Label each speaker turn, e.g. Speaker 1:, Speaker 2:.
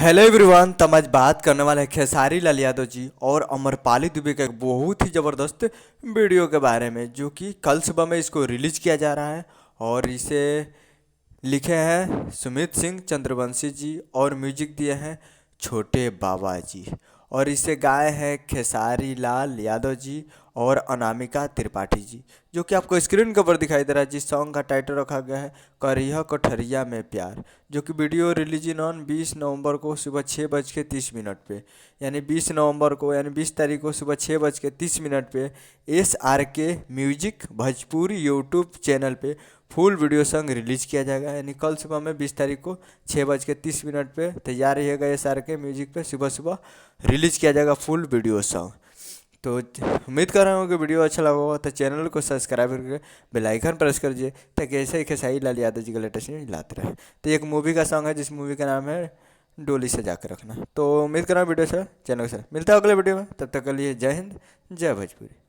Speaker 1: Hello everyone. तो हम आज बात करने वाले हैं खेसारी लाल यादव जी और अमरपाली दुबे का एक बहुत ही ज़बरदस्त वीडियो के बारे में, जो कि कल सुबह में इसको रिलीज किया जा रहा है। और इसे लिखे हैं सुमित सिंह चंद्रवंशी जी और म्यूजिक दिए हैं छोटे बाबा जी। और इसे गाए हैं खेसारी लाल यादव जी और अनामिका त्रिपाठी जी, जो कि आपको स्क्रीन के ऊपर दिखाई दे रहा है। जिस सॉन्ग का टाइटल रखा गया है करिह कोठरिया में प्यार, जो कि वीडियो रिलीज ऑन 20 नवंबर को सुबह 6:30 पे, यानी 20 नवंबर को यानी 20 तारीख को सुबह 6:30 पे SRK music Bhojpuri YouTube channel पे फुल वीडियो सॉन्ग रिलीज किया जाएगा। यानी कल सुबह में 20 तारीख को 6:30 पे तैयार रहिएगा। SRK म्यूजिक पे सुबह सुबह रिलीज किया जाएगा फुल वीडियो सॉन्ग। तो उम्मीद कर रहा हूँ कि वीडियो अच्छा लगा होगा, तो चैनल को सब्सक्राइब करके बेल आइकन प्रेस कर दीजिए, ताकि ऐसे ही खेसारी लाल यादव जी का लेटेस्ट न्यूज लाते रहे। तो एक मूवी का सॉन्ग है, जिस मूवी का नाम है डोली से जाकर रखना। तो उम्मीद कर रहा हूँ वीडियो से चैनल से मिलता है अगले वीडियो में। तब तक के लिए जय हिंद जय भोजपुरी।